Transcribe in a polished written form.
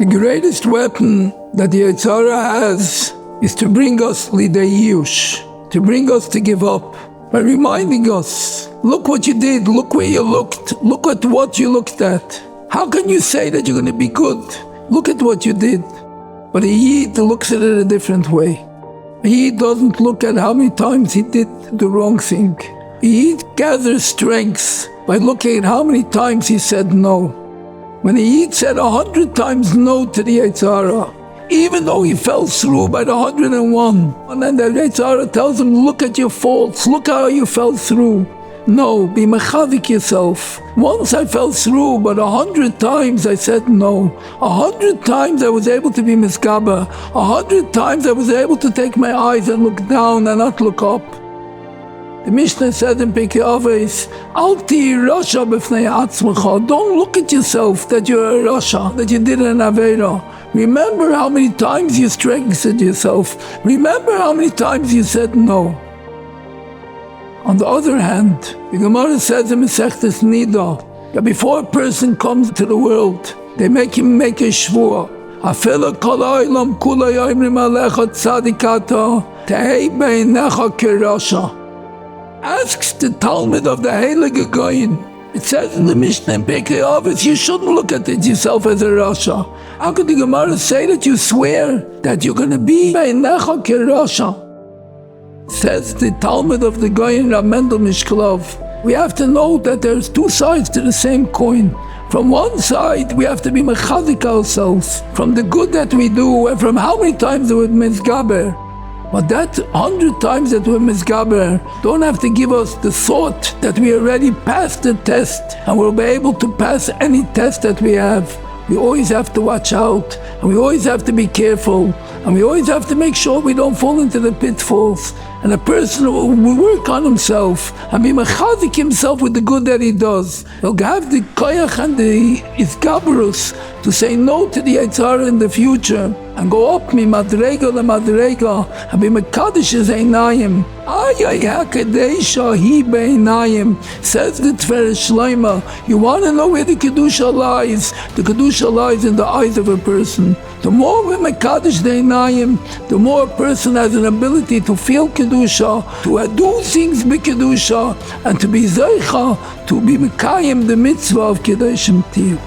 The greatest weapon that the Yetzirah has is to bring us lidayush, to bring us to give up, by reminding us, look what you did, look where you looked, look at what you looked at. How can you say that you're going to be good? Look at what you did. But a Yid looks at it a different way. A Yid doesn't look at how many times he did the wrong thing. A Yid gathers strength by looking at how many times he said no. When a Yid said 100 times no to the Yetzirah, even though he fell through by the 101, and then the Yetzirah tells him, look at your faults, look how you fell through. No, be mechazik yourself. Once I fell through, but 100 times I said no. 100 times I was able to be misgaba. 100 times I was able to take my eyes and look down and not look up. The Mishnah said in Pirkei Avos, Al tihi rasha b'fnei atzmecha. Don't look at yourself that you're a rasha, that you did an avera. Remember how many times you strengthened yourself. Remember how many times you said no. On the other hand, the Gemara says in Masechtas Nida that before a person comes to the world, they make him make a shvua. Afela kol ha'olam kula yomrim alecha tzadikata tehei beinecha kerasha. Asks the Talmud of the Heilige Goyin. It says in the Mishnah in Pirkei Avos, you shouldn't look at it yourself as a rasha. How could the Gemara say that you swear that you're going to be beinecha kerasha? Says the Talmud of the Goyin Rav Mendel Mishkolov, we have to know that there's two sides to the same coin. From one side, we have to be mechazik ourselves from the good that we do and from how many times we're misgaber. But that 100 times that we're misgaber don't have to give us the thought that we already passed the test and we'll be able to pass any test that we have. We always have to watch out, and we always have to be careful, and we always have to make sure we don't fall into the pitfalls. And a person who will work on himself and be mechazik himself with the good that he does, he'll have the koyach and the isgabrus to say no to the Yetzirah in the future and go up mi madrega le madrega and be mekadosh his einayim. Ay hakadeisha hi beinayim, says the Tiferes Shleima. You want to know where the kedusha lies? The kedusha lies in the eyes of a person. The more we mekadosh the einayim, the more a person has an ability to feel kedusha, to do things be kedusha, and to be zeicha, to be mekayim the mitzvah of kedoshim tiyuv.